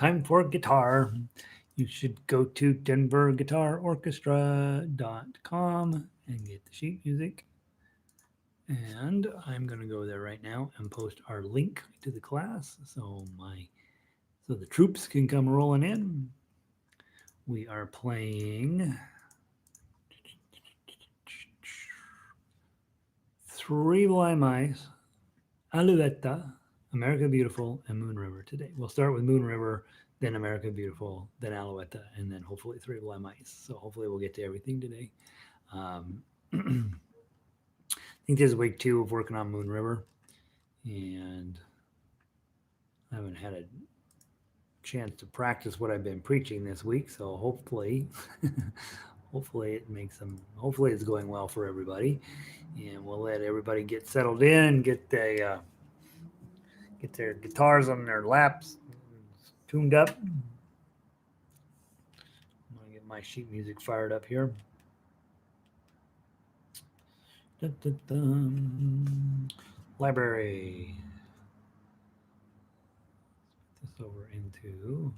time for guitar. You should go to denverguitarorchestra.com and get the sheet music. And I'm going to go there right now and post our link to the class so the troops can come rolling in. We are playing Three Blind Mice, Alouette, America Beautiful, and Moon River today. We'll start with Moon River, then America Beautiful, then Alouette, and then hopefully Three Blind Mice. So hopefully we'll get to everything today. I think this is week 2 of working on Moon River, and I haven't had a chance to practice what I've been preaching this week. So hopefully, hopefully it makes them. Hopefully it's going well for everybody, and we'll let everybody get settled in, get their guitars on their laps, tuned up. I'm gonna get my sheet music fired up here. Dun, dun, dun. Library. Put this over into.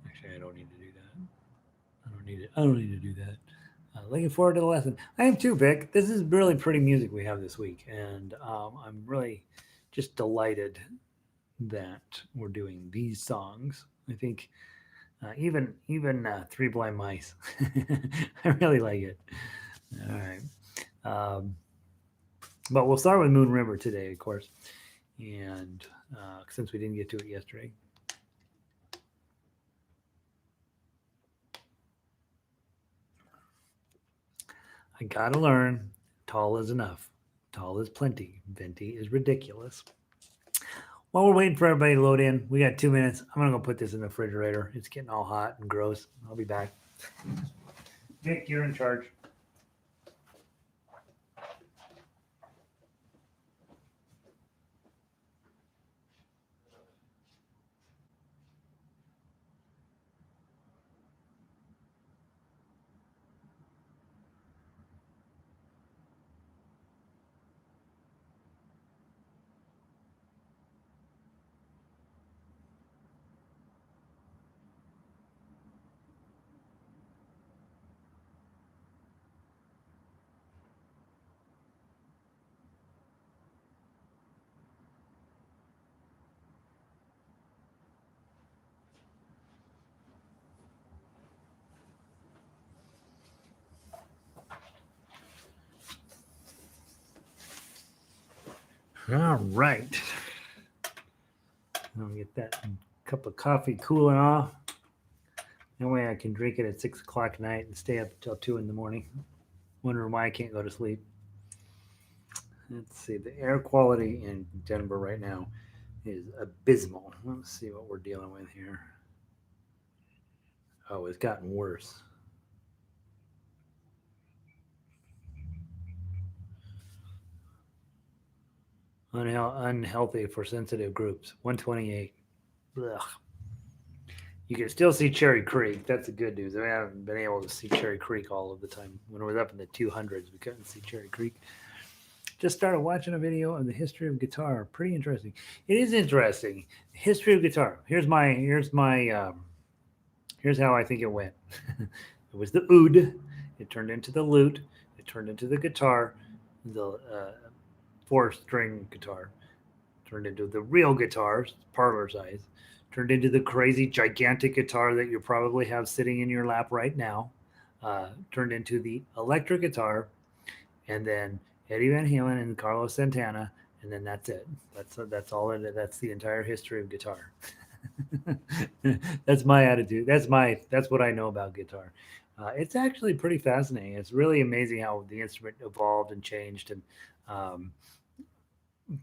Actually, I don't need to do that. I don't need it. I don't need to do that. Looking forward to the lesson. I am too, Vic. This is really pretty music we have this week, and I'm really just delighted that we're doing these songs. I think even Three Blind Mice. I really like it. All right. But we'll start with Moon River today, of course. And since we didn't get to it yesterday. I gotta learn. Tall is enough. Tall is plenty. Venti is ridiculous. While we're waiting for everybody to load in, we got 2 minutes. I'm gonna go put this in the refrigerator. It's getting all hot and gross. I'll be back. Vic, you're in charge. All right. I'll get that cup of coffee cooling off. That way I can drink it at 6 o'clock at night and stay up until 2 in the morning. Wondering why I can't go to sleep. Let's see. The air quality in Denver right now is abysmal. Let's see what we're dealing with here. Oh, it's gotten worse. Unhealthy for sensitive groups. 128. Ugh. You can still see Cherry Creek. That's the good news. I haven't been able to see Cherry Creek all of the time. When it was up in the 200s, we couldn't see Cherry Creek. Just started watching a video of the history of guitar. Pretty interesting. It is interesting. History of guitar. Here's how I think it went. It was the oud. It turned into the lute. It turned into the guitar. The 4-string guitar turned into the real guitars, parlor size. Turned into the crazy gigantic guitar that you probably have sitting in your lap right now. Turned into the electric guitar, and then Eddie Van Halen and Carlos Santana, and then that's it. That's all it is. That's the entire history of guitar. That's my attitude. That's what I know about guitar. It's actually pretty fascinating. It's really amazing how the instrument evolved and changed and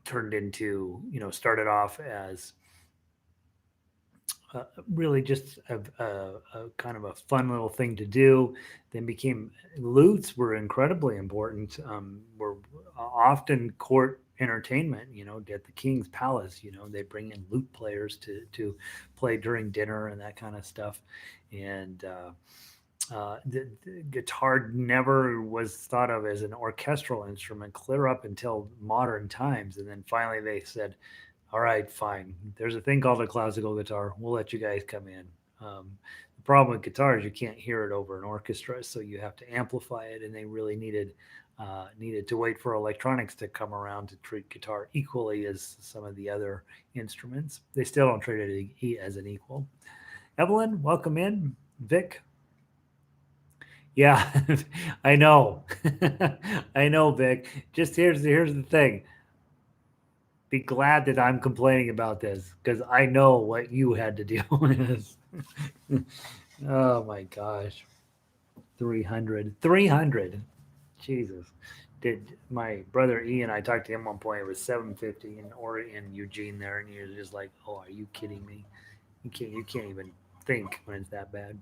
turned into, started off as really just a kind of a fun little thing to do. Then became lutes were incredibly important. Were often court entertainment. At the king's palace. They bring in lute players to play during dinner and that kind of stuff. And the guitar never was thought of as an orchestral instrument clear up until modern times, and then finally they said All right, fine. There's a thing called a classical guitar. We'll let you guys come in. The problem with guitar is you can't hear it over an orchestra, so you have to amplify it, and they really needed to wait for electronics to come around to treat guitar equally as some of the other instruments. They still don't treat it as an equal. Evelyn, welcome in. Vic, yeah, I know, I know, Vic. Just here's the thing. Be glad that I'm complaining about this because I know what you had to deal with. Oh my gosh. 300. 300. Jesus. Did my brother Ian, I talked to him one point, it was 750 in Eugene there, and he was just like, oh, are you kidding me? You can't even think when it's that bad.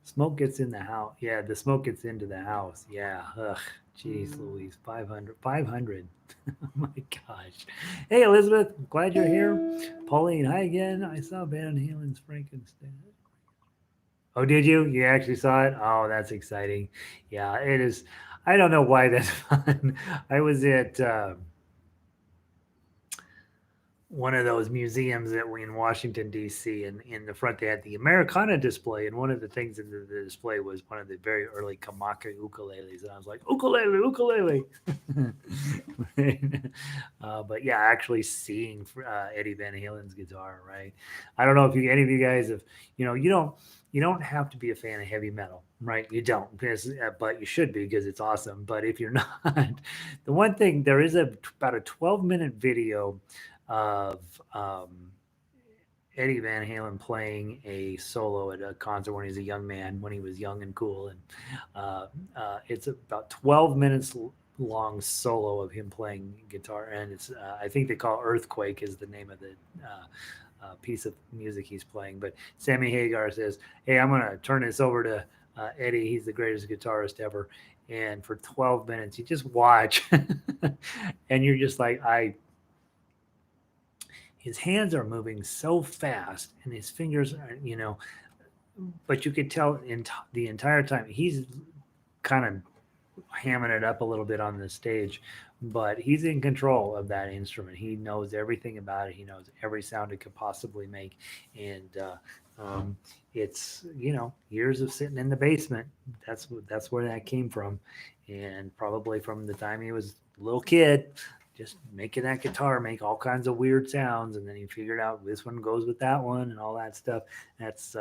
Smoke gets in the house. Yeah, the smoke gets into the house. Yeah. Ugh. Jeez Louise. 500. 500. Oh my gosh. Hey, Elizabeth. Glad you're here. Pauline, hi again. I saw Van Halen's Frankenstein. Oh, did you? You actually saw it? Oh, that's exciting. Yeah, it is. I don't know why that's fun. I was at one of those museums that we in Washington D.C. and in the front they had the Americana display, and one of the things in the display was one of the very early Kamaka ukuleles, and I was like ukulele, ukulele. But yeah, actually seeing Eddie Van Halen's guitar, right? I don't know if any of you guys have, you don't have to be a fan of heavy metal, right? You don't, but you should be because it's awesome. But if you're not, the one thing there is about a 12-minute video of Eddie Van Halen playing a solo at a concert when he was a young man, when he was young and cool, and it's about 12 minutes long solo of him playing guitar, and it's I think they call Earthquake is the name of the piece of music he's playing. But Sammy Hagar says, "Hey, I'm gonna turn this over to Eddie. He's the greatest guitarist ever." And for 12 minutes, you just watch, and you're just like, his hands are moving so fast and his fingers are, but you could tell the entire time he's kind of hamming it up a little bit on the stage, but he's in control of that instrument. He knows everything about it. He knows every sound it could possibly make. And it's, years of sitting in the basement. That's where that came from. And probably from the time he was a little kid, just making that guitar make all kinds of weird sounds, and then he figured out this one goes with that one and all that stuff. That's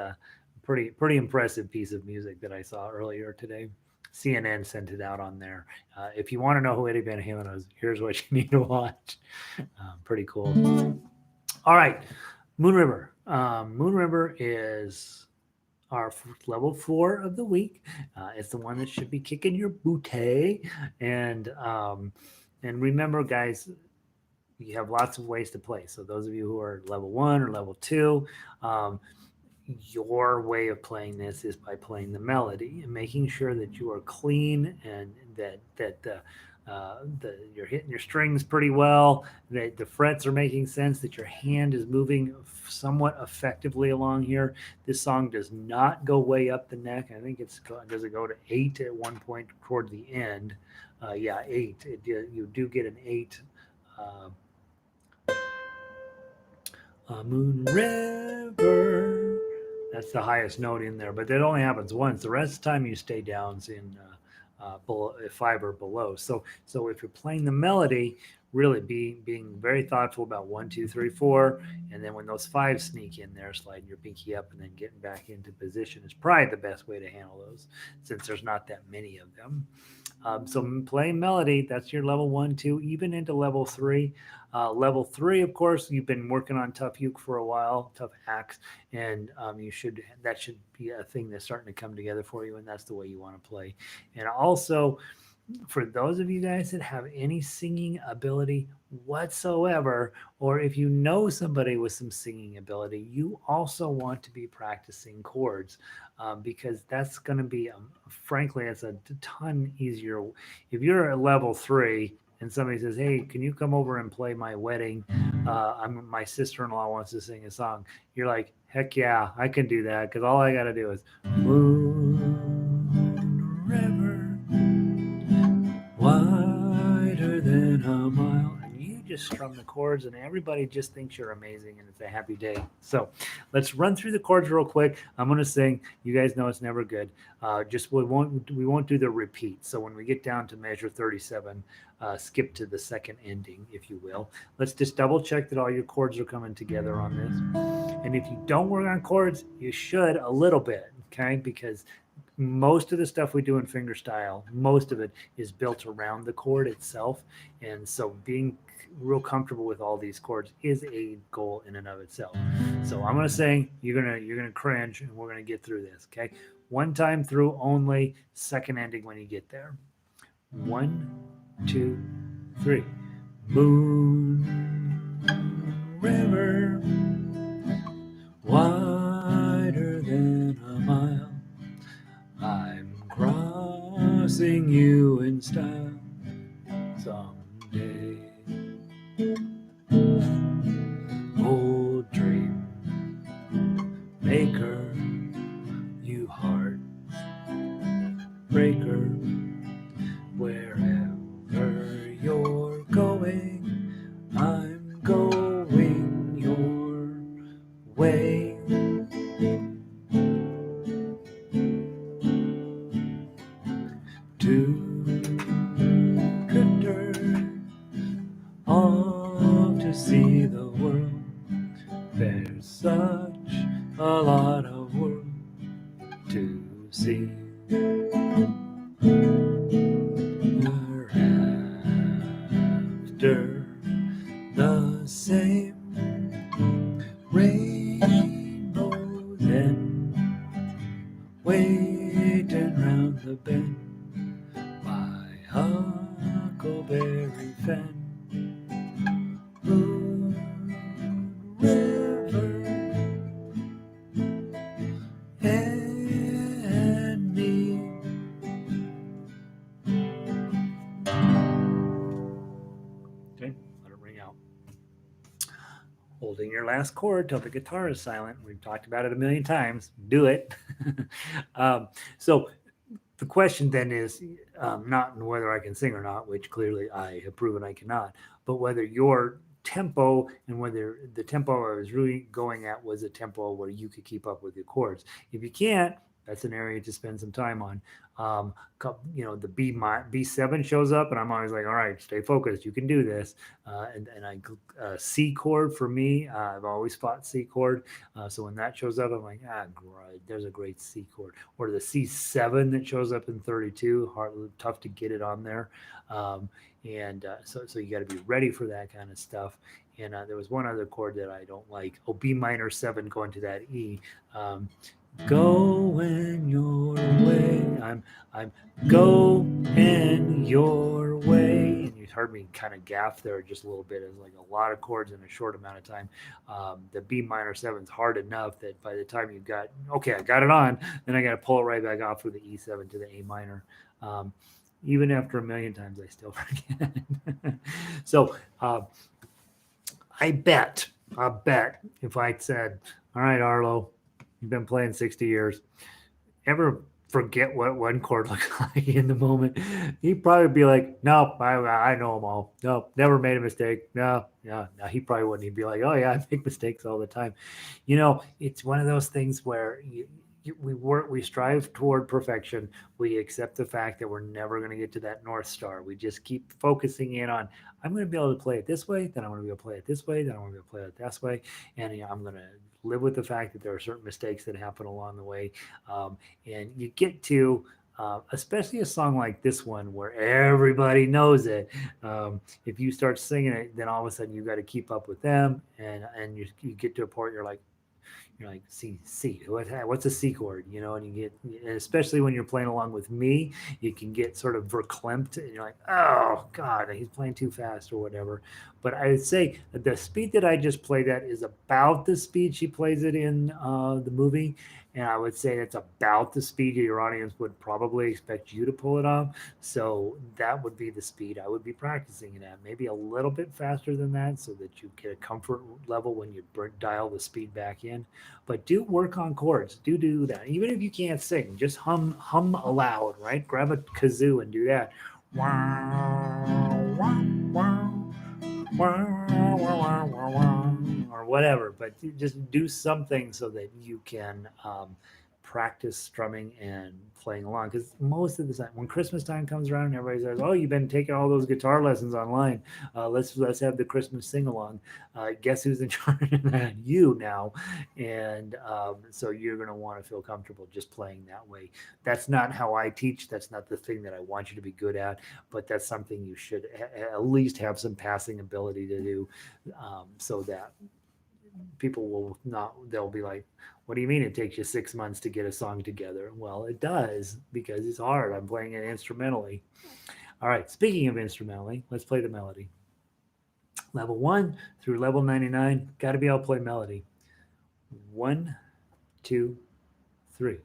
pretty impressive piece of music that I saw earlier today. CNN sent it out on there. If you want to know who Eddie Van Halen is, here's what you need to watch. Pretty cool. All right, Moon River. Moon River is our level 4 of the week. It's the one that should be kicking your booty, and remember, guys, you have lots of ways to play. So those of you who are level 1 or level 2, um, your way of playing this is by playing the melody and making sure that you are clean and that you're hitting your strings pretty well, that the frets are making sense, that your hand is moving somewhat effectively along here. This song does not go way up the neck. I think does it go to 8 at one point toward the end? Yeah, 8. You do get an 8. Uh, Moon River. That's the highest note in there, but that only happens once. The rest of the time you stay down in below, 5 or below. So if you're playing the melody, really being very thoughtful about 1, 2, 3, 4, and then when those 5 sneak in there, sliding your pinky up and then getting back into position is probably the best way to handle those, since there's not that many of them. So playing melody, that's your level 1, 2, even into level 3. Level 3, of course, you've been working on tough uke for a while, tough axe, and that should be a thing that's starting to come together for you, and that's the way you want to play. And also, for those of you guys that have any singing ability whatsoever, or if you know somebody with some singing ability, you also want to be practicing chords, because that's going to be, frankly, it's a ton easier. If you're at level 3 and somebody says, "Hey, can you come over and play my wedding? My sister-in-law wants to sing a song." You're like, "Heck yeah, I can do that," because all I got to do is Moon River, wider than a mile, and you just strum the chords, and everybody just thinks you're amazing, and it's a happy day. So let's run through the chords real quick. I'm going to sing. You guys know it's never good. Just we won't do the repeat. So when we get down to measure 37, skip to the second ending, if you will. Let's just double check that all your chords are coming together on this. And if you don't work on chords, you should a little bit, okay? Because most of the stuff we do in fingerstyle, most of it is built around the chord itself. And so being real comfortable with all these chords is a goal in and of itself. So I'm gonna sing, you're gonna cringe, and we're gonna get through this, okay? One time through only, second ending when you get there. 1, 2, 3. Moon river, wider than a mile, I'm crossing you in style someday. Old dream maker, you heart breaker, wherever you're going, I'm going your way. Two drifters off to see the world. There's such a lot of world to see. We're after the same rainbows and waiting round the bend by Huckleberry Fen. Moon River and me. Okay, let it ring out. Holding your last chord till the guitar is silent. We've talked about it a million times. Do it. So the question then is not whether I can sing or not, which clearly I have proven I cannot, but whether your tempo and whether the tempo I was really going at was a tempo where you could keep up with the chords. If you can't, that's an area to spend some time on. The B7 shows up, and I'm always like, all right, stay focused. You can do this. C chord for me, I've always fought C chord. So when that shows up, I'm like, great, there's a great C chord. Or the C7 that shows up in 32, tough to get it on there. So you got to be ready for that kind of stuff. And there was one other chord that I don't like. Oh, B minor 7 going to that E. Going your way. I'm going your way. And you heard me kind of gaff there just a little bit. It's like a lot of chords in a short amount of time. The B minor 7 is hard enough that by the time you've got, okay, I got it on, then I got to pull it right back off with the E7 to the A minor. Even after a million times, I still forget. So I bet if I said, all right, Arlo, you've been playing 60 years, ever forget what one chord looked like in the moment? He'd probably be like, nope, I know them all. Nope, never made a mistake. No, he probably wouldn't. He'd be like, oh yeah, I make mistakes all the time. It's one of those things where we strive toward perfection. We accept the fact that we're never going to get to that North Star. We just keep focusing in on, I'm going to be able to play it this way, then I'm going to be able to play it this way, then I'm going to be able to play it this way. And I'm going to live with the fact that there are certain mistakes that happen along the way. And you get to, especially a song like this one where everybody knows it. If you start singing it, then all of a sudden you've got to keep up with them. And you get to a point you're like, C, what's a C chord, and you get, and especially when you're playing along with me, you can get sort of verklempt, and you're like, oh God, he's playing too fast or whatever. But I would say the speed that I just played at is about the speed she plays it in the movie. And I would say it's about the speed your audience would probably expect you to pull it off. So that would be the speed I would be practicing it at. Maybe a little bit faster than that so that you get a comfort level when you dial the speed back in. But do work on chords. Do that. Even if you can't sing, just hum aloud, right? Grab a kazoo and do that. Wow, wow, wow. or whatever, but just do something so that you can practice strumming and playing along. Because most of the time, when Christmas time comes around, and everybody says, "Oh, you've been taking all those guitar lessons online. Let's have the Christmas sing along." Guess who's in charge of that? You now, and so you're going to want to feel comfortable just playing that way. That's not how I teach. That's not the thing that I want you to be good at, but that's something you should at least have some passing ability to do, so that people will not, they'll be like, what do you mean it takes you 6 months to get a song together? Well, it does, because it's hard. I'm playing it instrumentally. All right, speaking of instrumentally, let's play the melody. Level 1 through level 99, got to be able to play melody. 1, 2, 3.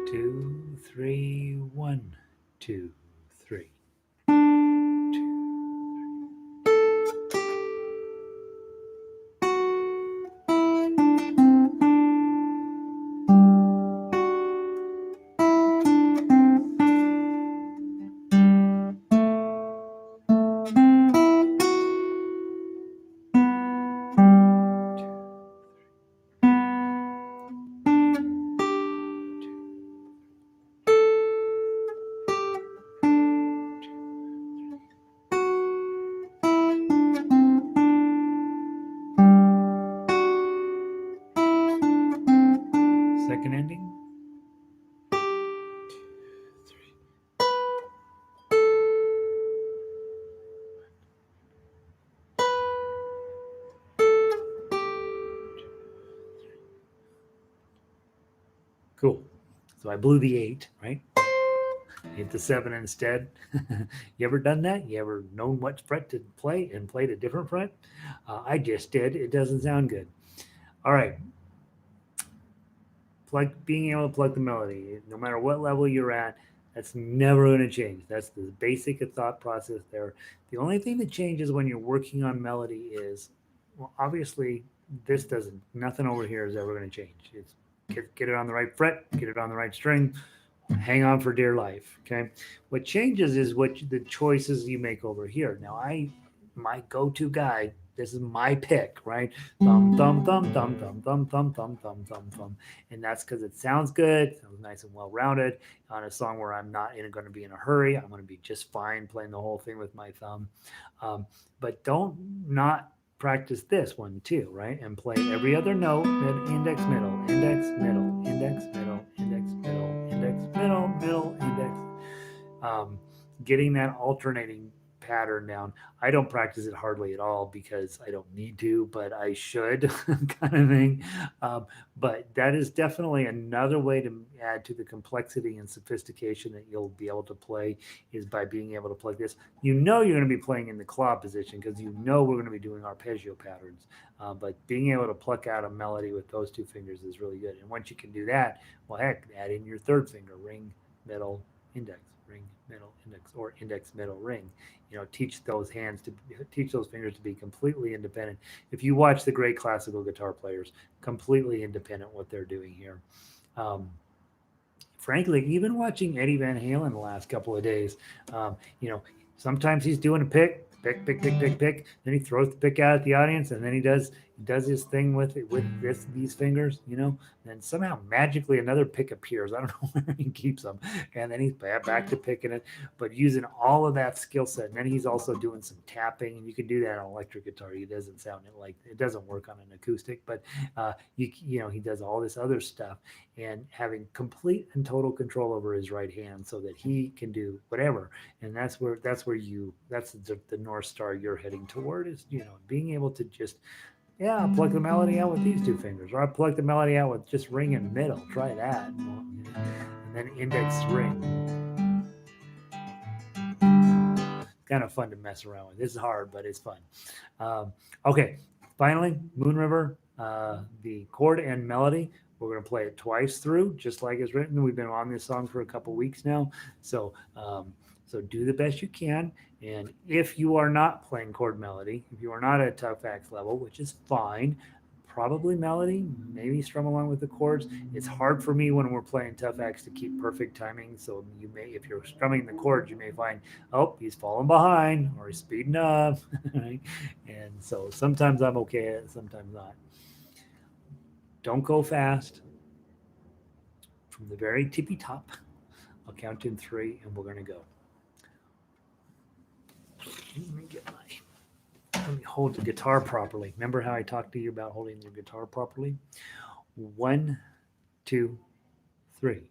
2, 3, 1, 2, 3. Second ending. Cool. So I blew the 8, right? Hit the 7 instead. You ever done that? You ever known what fret to play and played a different fret? I just did. It doesn't sound good. All right. Being able to plug the melody, no matter what level you're at, that's never going to change. That's the basic thought process there. The only thing that changes when you're working on melody is, well, obviously, this doesn't, nothing over here is ever going to change. It's get it on the right fret, get it on the right string, hang on for dear life. Okay. What changes is the choices you make over here. Now, my go-to guy, this is my pick, right? Thumb, thumb, thumb, thumb, thumb, thumb, thumb, thumb, thumb, thumb, thumb. And that's because it sounds good, sounds nice and well rounded on a song where I'm not going to be in a hurry. I'm going to be just fine playing the whole thing with my thumb. But don't not practice this one too, right? And play every other note, index, middle, index, middle, index, middle, index, middle, index, middle, middle, index. Um, Getting that alternating pattern down. I don't practice it hardly at all because I don't need to, but I should, kind of thing. Um, but that is definitely another way to add to the complexity and sophistication that you'll be able to play, is by being able to plug this. You know you're going to be playing in the claw position because you know we're going to be doing arpeggio patterns. But being able to pluck out a melody with those two fingers is really good. And once you can do that, well, heck, add in your third finger, ring, middle, index, ring, middle, index, or index, middle, ring. Teach those hands to teach those fingers to be completely independent. If you watch the great classical guitar players, completely independent what they're doing here. Um, Frankly, even watching Eddie Van Halen the last couple of days, um, you know, sometimes he's doing a pick, pick, pick, pick, pick, pick. Then he throws the pick out at the audience, and then he does his thing with it with these fingers, And somehow magically another pick appears. I don't know where he keeps them, and then he's back to picking it, but using all of that skill set. And then he's also doing some tapping, and you can do that on electric guitar. He doesn't sound like it doesn't work on an acoustic, but he does all this other stuff, and having complete and total control over his right hand so that he can do whatever. And that's the North Star you're heading toward, is being able to just Yeah, I'll pluck the melody out with these two fingers, or I pluck the melody out with just ring and middle. Try that, and then index ring. Kind of fun to mess around with. It's hard, but it's fun. Um, okay, finally, Moon River, the chord and melody. We're going to play it twice through, just like it's written. We've been on this song for a couple weeks now, so so do the best you can. And if you are not playing chord melody, if you are not at tough axe level, which is fine, probably melody, maybe strum along with the chords. It's hard for me when we're playing tough axe to keep perfect timing. So you may, if you're strumming the chords, you may find, oh, he's falling behind or he's speeding up, right? And so sometimes I'm okay, sometimes not. Don't go fast. From the very tippy top, I'll count in three, and we're gonna go. Let me get my. Let me hold the guitar properly. Remember how I talked to you about holding the guitar properly? One, two, three.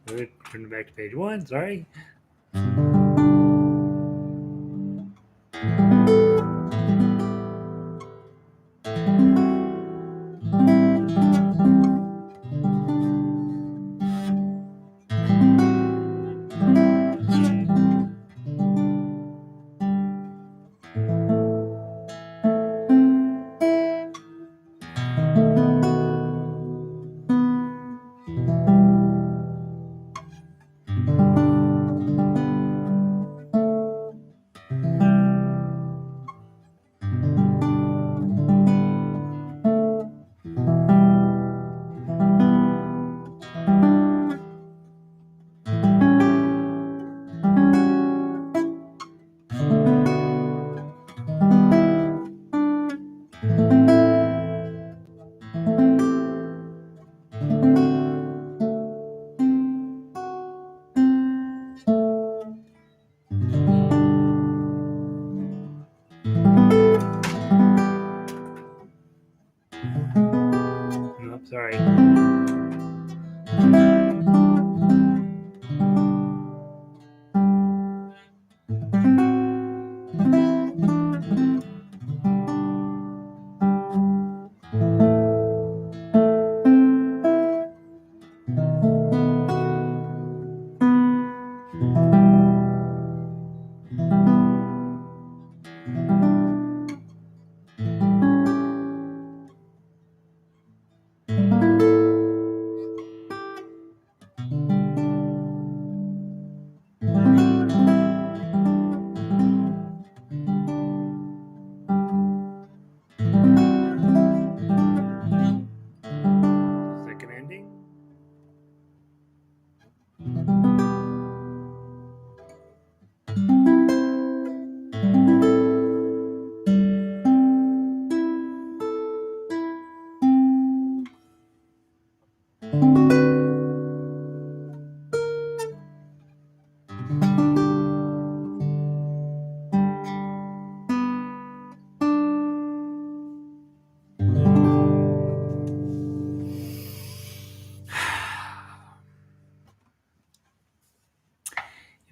Good. Turn it back to page one. Sorry.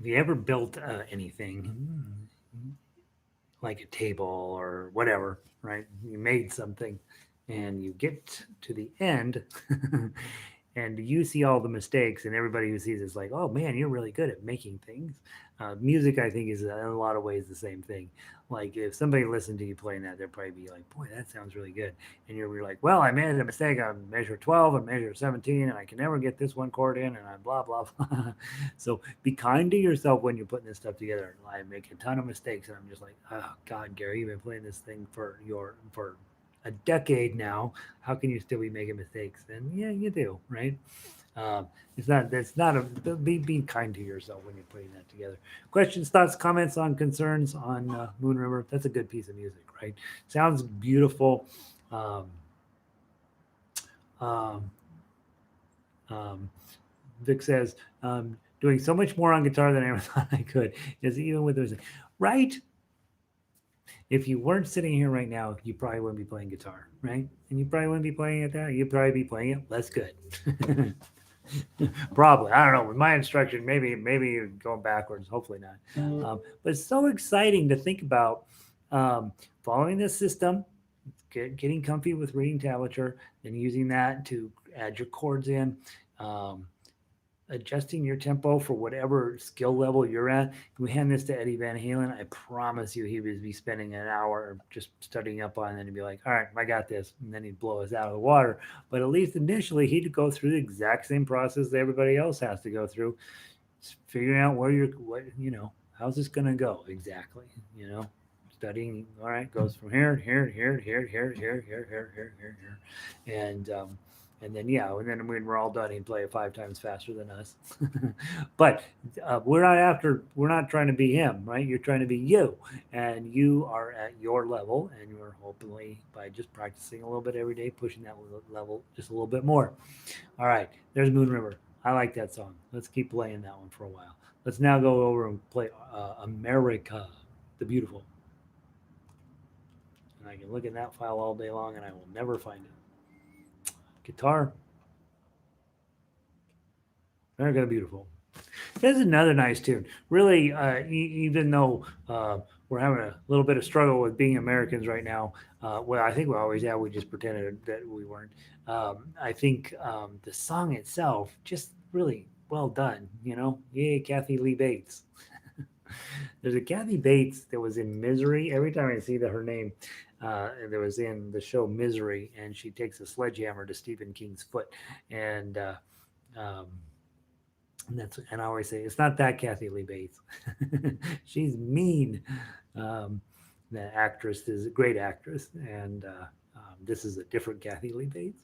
Have you ever built anything like a table or whatever, right? You made something and you get to the end and you see all the mistakes, and everybody who sees it's like, oh man, you're really good at making things. Music, I think, is in a lot of ways the same thing. Like if somebody listened to you playing that, they'll probably be like, boy, that sounds really good. And you're like, well, I made a mistake on measure 12 and measure 17, and I can never get this one chord in, and I blah, blah, blah. So be kind to yourself when you're putting this stuff together. I make a ton of mistakes, and I'm just like, oh God, Gary, you've been playing this thing for a decade now. How can you still be making mistakes? And yeah, you do, right? Um, it's not. That's not a. Be kind to yourself when you're putting that together. Questions, thoughts, comments on concerns on Moon River. That's a good piece of music, right? Sounds beautiful. Um, um, um, Vic says, doing so much more on guitar than I ever thought I could. Is even with those, right? If you weren't sitting here right now, you probably wouldn't be playing guitar, right? And you probably wouldn't be playing it that. You'd probably be playing it less good. Probably. I don't know. With my instruction, maybe you're going backwards. Hopefully not. But it's so exciting to think about um, following this system, getting comfy with reading tablature, and using that to add your chords in. Um, Adjusting your tempo for whatever skill level you're at. We hand this to Eddie Van Halen. I promise you, he would be spending an hour just studying up on it, and he'd be like, "All right, I got this," and then he'd blow us out of the water. But at least initially, he'd go through the exact same process that everybody else has to go through, figuring out how's this going to go exactly, you know. Studying, all right, goes from here, here, here, here, here, here, here, here, here, here, here, and then yeah, and then when we're all done, he'd play it 5 times faster than us. But we're not trying to be him, right? You're trying to be you, and you are at your level, and you're hopefully by just practicing a little bit every day, pushing that level just a little bit more. All right, there's Moon River. I like that song. Let's keep playing that one for a while. Let's now go over and play America the Beautiful. And I can look in that file all day long and I will never find it. Guitar, America the Beautiful. This is another nice tune. Really, even though we're having a little bit of struggle with being Americans right now, well, I think we always have. We just pretended that we weren't. I think the song itself just really well done. You know, yay, Kathy Lee Bates. There's a Kathy Bates that was in Misery. Every time I see her name, that was in the show Misery, and she takes a sledgehammer to Stephen King's foot, and um, and I always say it's not that Kathy Lee Bates. She's mean. Um, the actress is a great actress, and this is a different Kathy Lee Bates.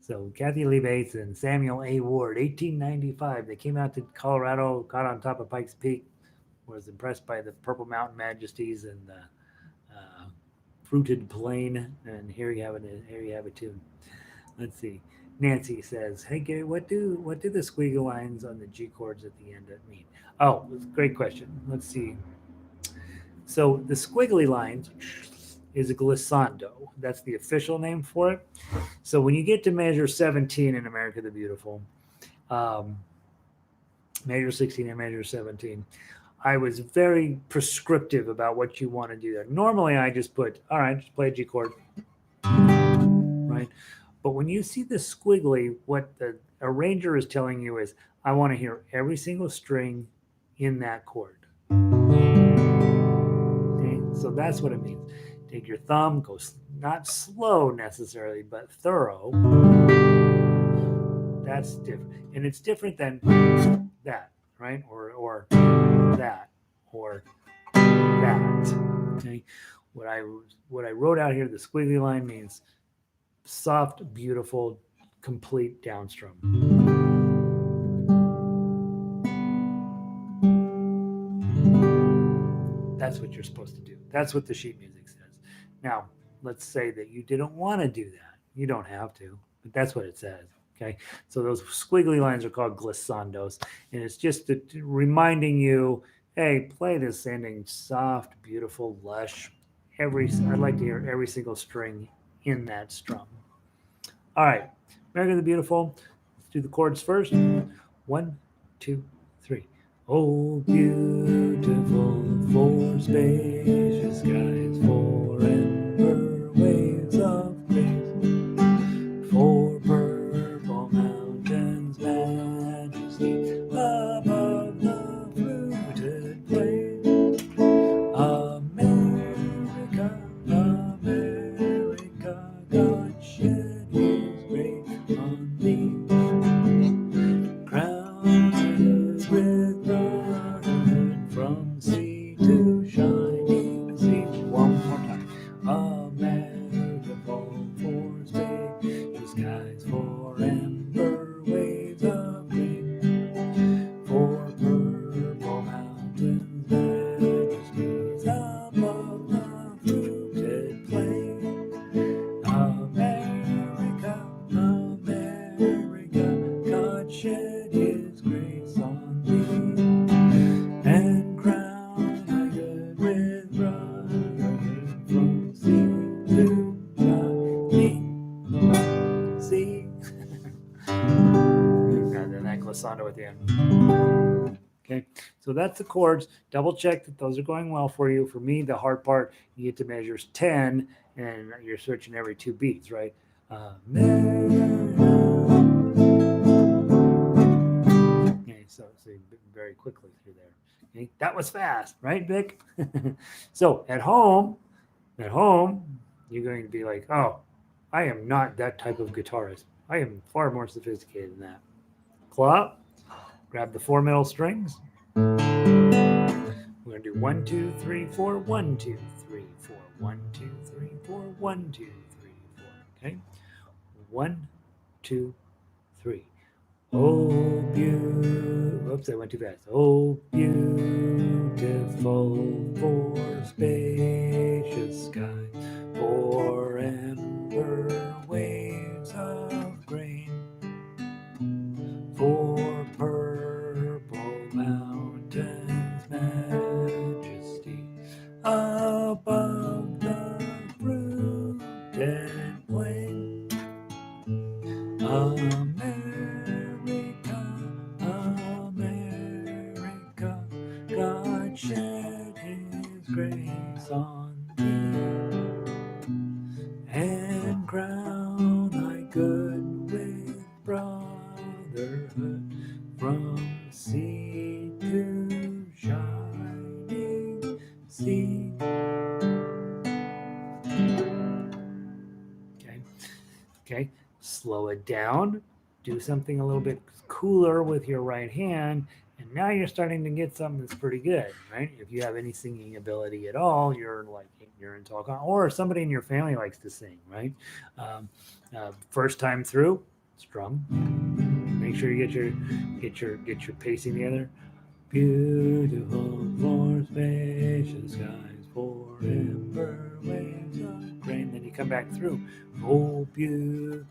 So Kathy Lee Bates and Samuel A. Ward, 1895. They came out to Colorado, got on top of Pikes Peak, was impressed by the Purple Mountain majesties and the fruited plain. And here you have it. Here you have a tune. Let's see. Nancy says, "Hey Gary, what do the squiggly lines on the G chords at the end mean?" Oh, great question. Let's see. So the squiggly lines is a glissando. That's the official name for it. So when you get to measure 17 in America the Beautiful, um, measure 16 and measure 17, I was very prescriptive about what you want to do there. Normally, I just put, all right, just play a G chord, right? But when you see the squiggly, what the arranger is telling you is, I want to hear every single string in that chord. Okay, so that's what it means. Take your thumb, go not slow necessarily, but thorough. That's different, and it's different than that, right? Or that, or that. Okay, what I wrote out here, the squiggly line means soft, beautiful, complete downstrum. That's what you're supposed to do. That's what the sheet music says. Now, let's say that you didn't want to do that. You don't have to, but that's what it says. Okay. So those squiggly lines are called glissandos, and it's just reminding you, hey, play this ending soft, beautiful, lush. I'd like to hear every single string in that strum. All right, America the Beautiful. Let's do the chords first. One, two, three. Oh, beautiful for spacious skies, for ember waves of grace, for purple mountains, majesty above the fluted plain. America, America, God shed His grace on thee. Crowned with brotherhood from sea to shining sea. One more time. America, fall for spacious skies, for ember waves of green, for purple mountains, majesties above the fruited plain. America, America, God shed His grace on thee, and crown thy good with brotherhood from sea to shining sea. And then that glissando at the end. Okay, so that's the chords. Double check that those are going well for you. For me, the hard part, you get to measures 10, and you're switching every 2 beats, right? Okay, so you very quickly through there. Okay, that was fast, right, Vic? So at home, you're going to be like, oh, I am not that type of guitarist. I am far more sophisticated than that. Claw, grab the 4 middle strings. We're going to do 1, 2, 3, 4, 1, 2, 3, 4, 1, 2, 3, 4, 1, 2, 3, 4. Okay? 1, 2, 3. Oh, beautiful. Oops, I went too fast. Oh, beautiful for spacious skies, for ember waves of grain, for purple mountains, majesty above the fruited plain. America, America, God shed His grace on thee, and crown thy good with brotherhood from sea to shining sea. Okay, slow it down, do something a little bit cooler with your right hand, and now you're starting to get something that's pretty good, right? If you have any singing ability at all, you're in talk on, or somebody in your family likes to sing, right? First time through, strum. Make sure you get your pacing together. Beautiful for spacious skies, for ember waves of grain. Then you come back through. Oh, beautiful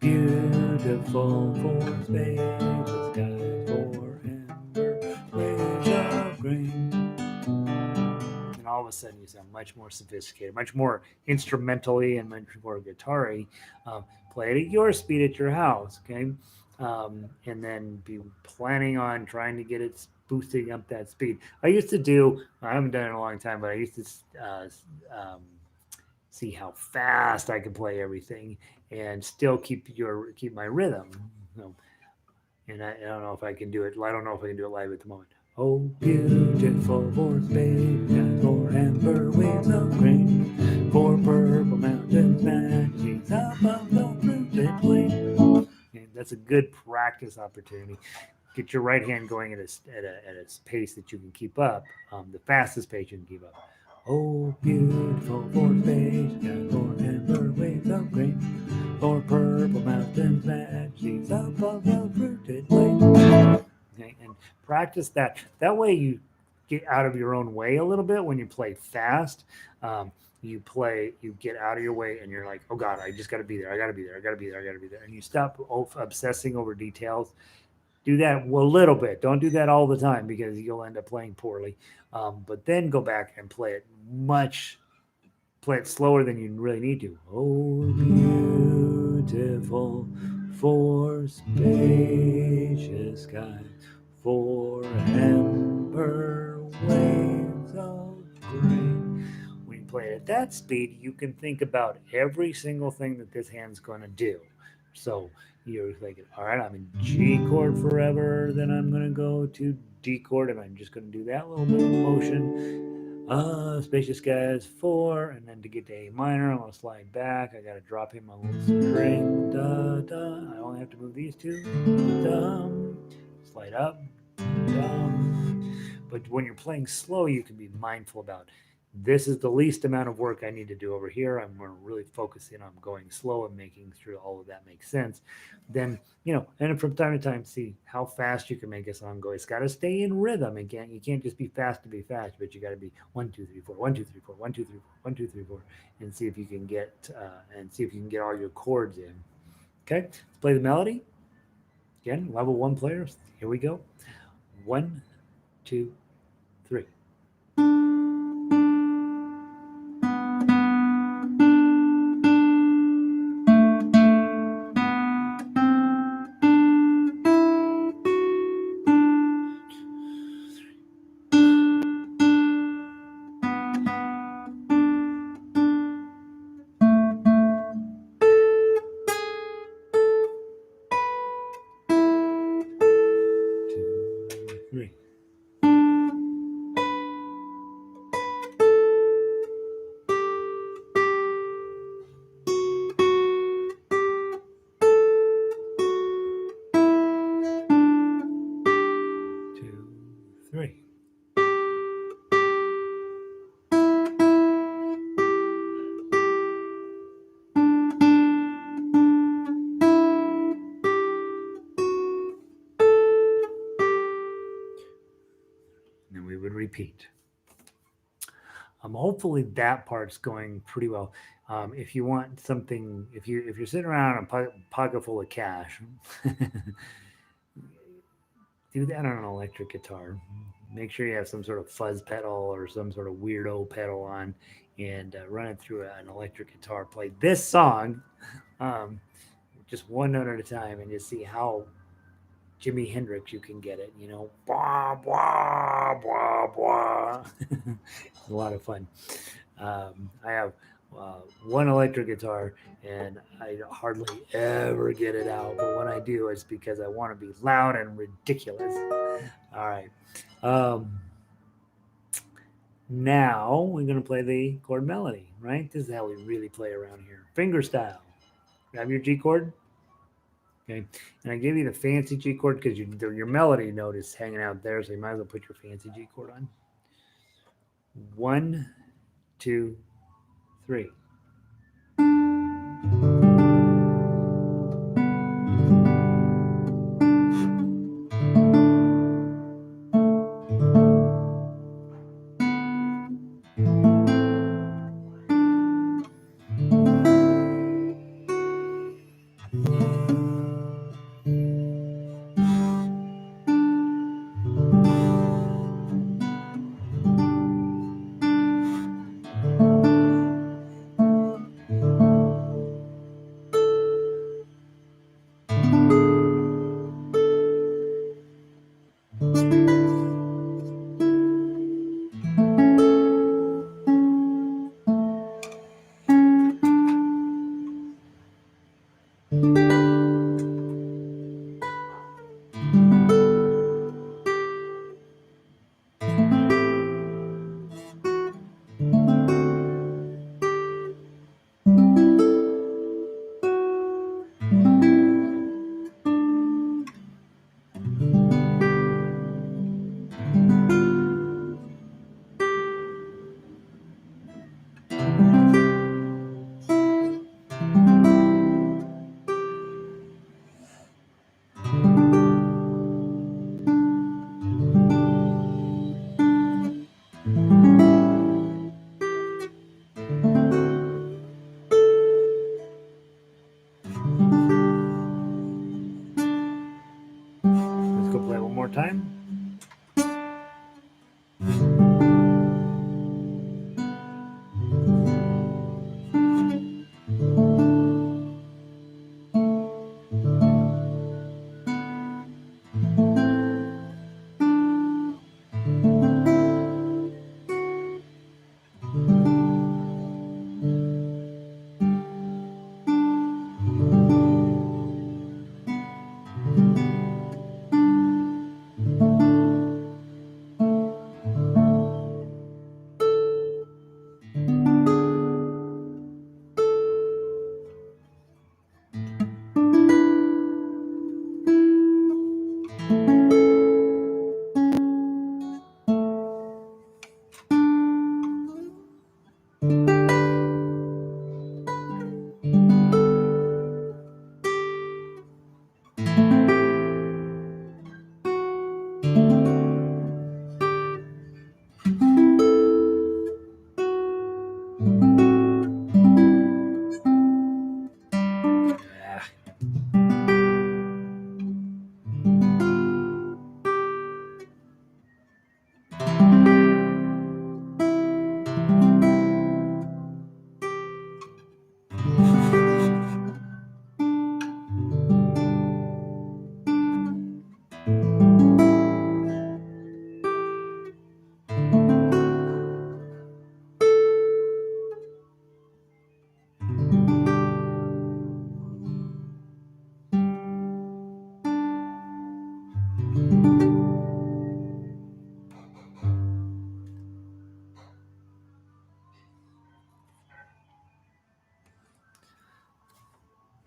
for spacious skies, for ember waves of grain. And all of a sudden, you sound much more sophisticated, much more instrumentally, and much more guitar-y. Play it at your speed at your house, okay? And then be planning on trying to get it boosting up that speed. I haven't done it in a long time, but I used to see how fast I could play everything and still keep my rhythm. So, and I don't know if I can do it. I don't know if I can do it live at the moment. Oh, beautiful for space, for amber waves of grain, for purple mountains, majesties above the fruited plain. Okay, that's a good practice opportunity. Get your right hand going at a pace that you can keep up, the fastest pace you can keep up. Oh, beautiful for space, for amber waves of grain, for purple mountains, majesties above the fruited plain. Okay, and practice that. That way you get out of your own way a little bit when you play fast. Um, you get out of your way, and you're like, oh God, I just got to be there. I got to be there. I got to be there. I got to be there. And you stop obsessing over details. Do that a little bit. Don't do that all the time because you'll end up playing poorly. But then go back and play it slower than you really need to. Oh, beautiful for spacious skies, for amber waves of grain. When you play it at that speed, you can think about every single thing that this hand's going to do. So you're thinking, all right, I'm in G chord forever, then I'm going to go to D chord, and I'm just going to do that little bit of motion. Spacious skies 4, and then to get to A minor, I'm gonna slide back. I gotta drop in my little string. Da da. I only have to move these two. Dum. Slide up. Dum. But when you're playing slow, you can be mindful about this is the least amount of work I need to do over here. I'm going to really focus in on going slow and making sure all of that makes sense. Then, and from time to time, see how fast you can make a song go. It's got to stay in rhythm. Again, you can't just be fast to be fast, but you got to be 1 2 3 4, 1 2 3 4, 1 2 3 4, 1 2 3 4, and see if you can get all your chords in. Okay, let's play the melody again. Level 1 players. Here we go. 1 2 3. Two, three. 2 3. And we would repeat. Hopefully that part's going pretty well. If you want something, if you're sitting around a pocket full of cash, do that on an electric guitar. Make sure you have some sort of fuzz pedal or some sort of weirdo pedal on, and run it through an electric guitar. Play this song, um, just one note at a time, and just see how Jimi Hendrix you can get it. Blah blah blah blah. It's a lot of fun. I have one electric guitar, and I hardly ever get it out. But when I do, it's because I want to be loud and ridiculous. All right. Um, Now we're going to play the chord melody, right? This is how we really play around here. Finger style. Grab your G chord. Okay. And I give you the fancy G chord because your melody note is hanging out there, so you might as well put your fancy G chord on. 1 2 3. more time.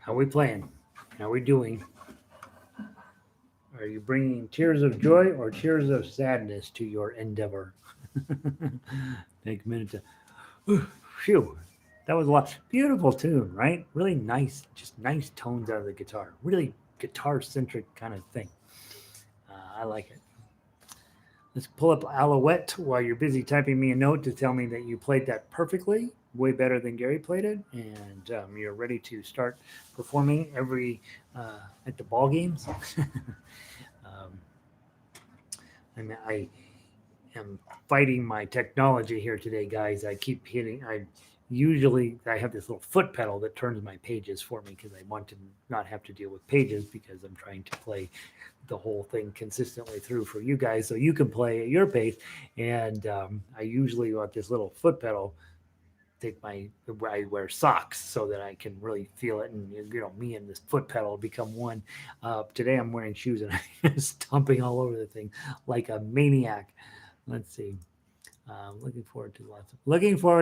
How are we playing? How are we doing? Are you bringing tears of joy or tears of sadness to your endeavor? Take a minute to. Phew. That was a lot. Beautiful tune, right? Really nice, just nice tones out of the guitar. Really guitar centric kind of thing. I like it. Let's pull up Alouette while you're busy typing me a note to tell me that you played that perfectly, way better than Gary played it, and you're ready to start performing every at the ball games. I am fighting my technology here today, guys. I keep hitting. I have this little foot pedal that turns my pages for me because I want to not have to deal with pages because I'm trying to play the whole thing consistently through for you guys so you can play at your pace. And I usually want this little foot pedal. I wear socks so that I can really feel it, and me and this foot pedal become one. Today I'm wearing shoes and I'm stomping all over the thing like a maniac. Let's see. Looking forward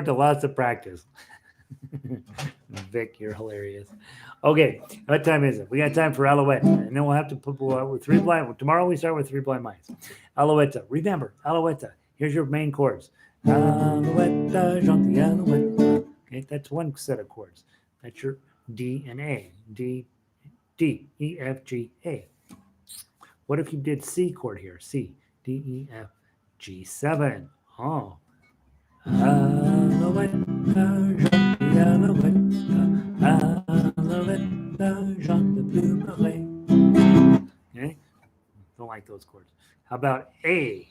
to lots of practice. Vic, you're hilarious. Okay, what time is it? We got time for Alouette, and then we'll have to put with three blind. Tomorrow we start with three blind mice. Alouette. Remember, Alouette. Here's your main chords. Alouette, gentil Alouette. Okay, that's one set of chords. That's your D and A. D, E, F, G, A. What if you did C chord here? C, D, E, F, G7. Oh. Alouette, gentil Alouette. Alouette, gentil bleu. Okay, don't like those chords. How about A?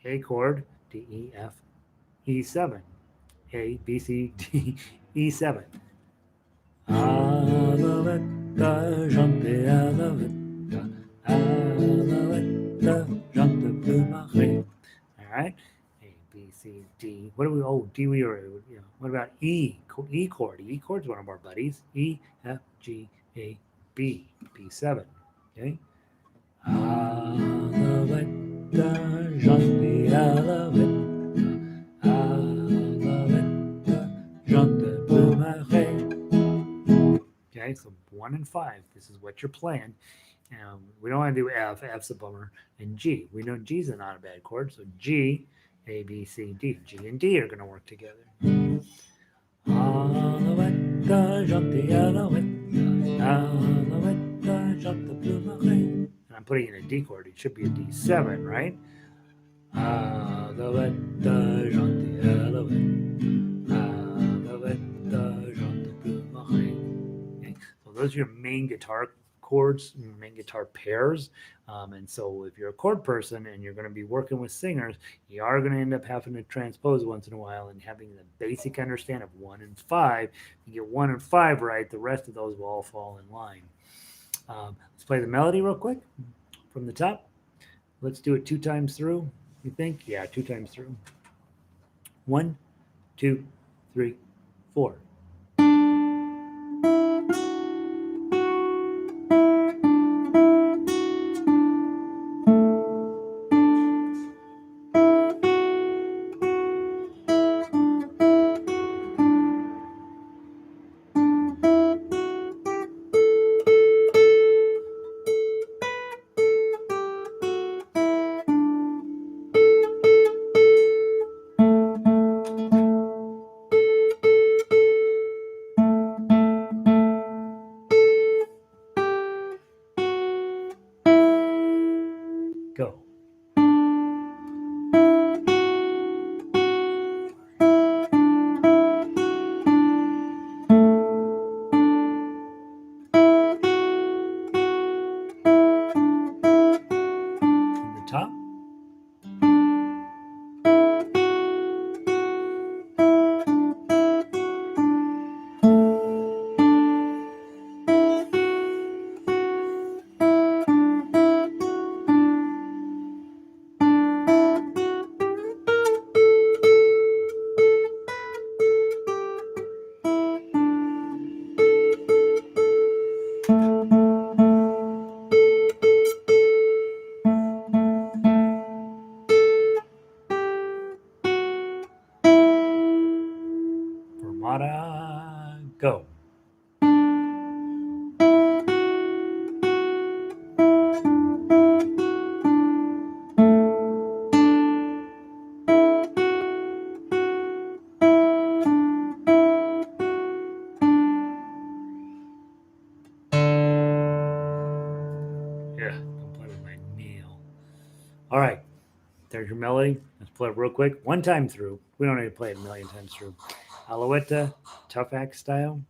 A chord, D, E, F, E7. A, B, C, D, E7. Alouette, gentil Alouette. Alouette, gentil bleu. All right. A, B, C, D. What do we? Oh, D. We are. What about E? E chord. E chord's one of our buddies. E, F, G, A, B. B7. Okay. Alouette, gentil Alouette. Alouette, gentil bleu. Okay, so 1 and 5. This is what you're playing. We don't want to do F. F's a bummer. And G. We know G's not a bad chord. So G, A, B, C, D. G and D are going to work together. Alouette, gentil Alouette. Alouette, gentil bleu. And I'm putting in a D chord. It should be a D7, right? Alouette, gentil Alouette. Alouette, gentil bleu. Okay. So those are your main guitar chords, main guitar pairs. And so if you're a chord person and you're going to be working with singers, you are going to end up having to transpose once in a while and having the basic understand of 1 and 5. If you get 1 and 5 right, the rest of those will all fall in line. Let's play the melody real quick from the top. Let's do it 2 times through. You think? Yeah, 2 times through. 1, 2, 3, 4. Go. From the top. Fermata. Go. Yeah, don't play with my nail. All right, there's your melody. Let's play it real quick. 1 time through. We don't need to play it a million times through. Alouette, tough act style.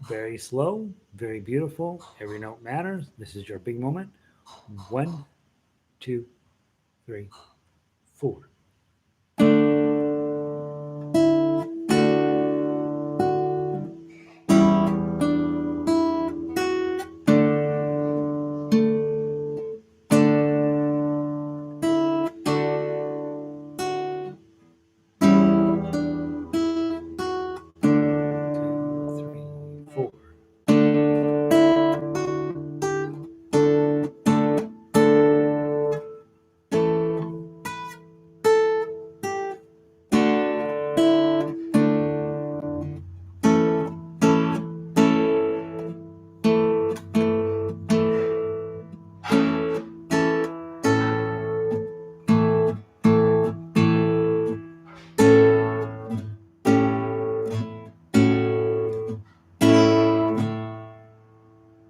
Very slow, very beautiful. Every note matters. This is your big moment. 1, 2, 3, 4. Two, three, 4.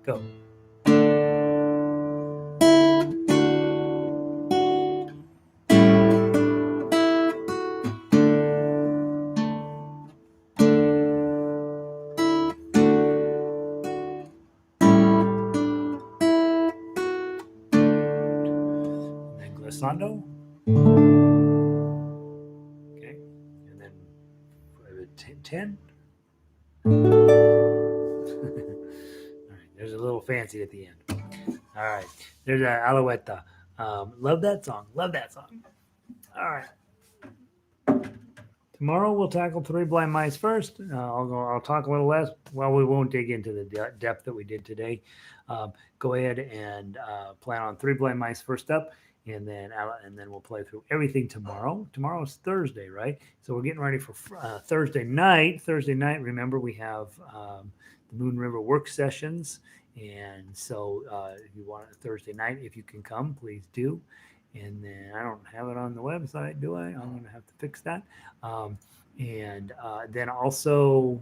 Go. And then glissando. Okay. And then 10. All right. There's a little fancy at the end. All right. There's Alouette. Love that song. Love that song. All right. Tomorrow we'll tackle Three Blind Mice first. I'll talk a little less. Well, we won't dig into the depth that we did today. Go ahead and plan on Three Blind Mice first up, and then we'll play through everything tomorrow. Tomorrow is Thursday, right? So we're getting ready for Thursday night. Thursday night, remember we have the Moon River work sessions, and so if you want a Thursday night, if you can come, please do. And then I don't have it on the website, do I? I'm going to have to fix that. And then also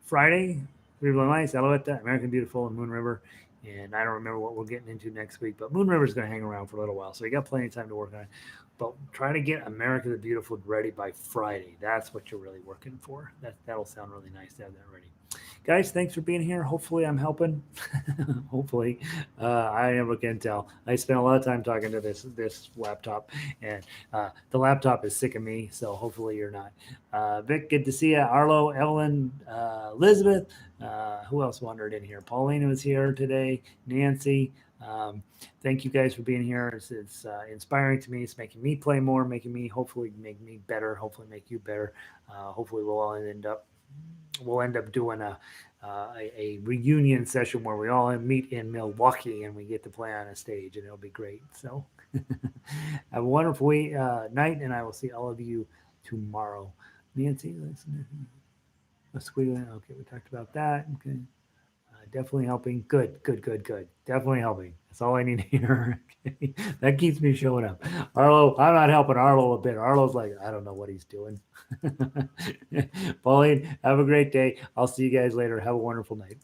Friday, Three Blind Mice, Alouette, American Beautiful, and Moon River. And I don't remember what we're getting into next week, but Moon River is going to hang around for a little while, so you got plenty of time to work on it. But try to get America the Beautiful ready by Friday. That's what you're really working for. That'll sound really nice to have that ready. Guys, thanks for being here. Hopefully, I'm helping. Hopefully, I never can tell. I spent a lot of time talking to this laptop, and the laptop is sick of me. So hopefully, you're not. Vic, good to see you. Arlo, Evelyn, Elizabeth. Who else wandered in here? Paulina was here today. Nancy. Um, Thank you guys for being here. It's inspiring to me. It's making me play more, making me hopefully make me better. Hopefully, make you better. Hopefully, we'll end up doing a reunion session where we all meet in Milwaukee and we get to play on a stage, and it'll be great. So, have a wonderful night, and I will see all of you tomorrow. Nancy, let's squeeze in. Okay, we talked about that. Okay. Definitely helping. Good, good, good, good. Definitely helping. That's all I need to hear. Okay. That keeps me showing up. Arlo, I'm not helping Arlo a bit. Arlo's like, I don't know what he's doing. Pauline, have a great day. I'll see you guys later. Have a wonderful night.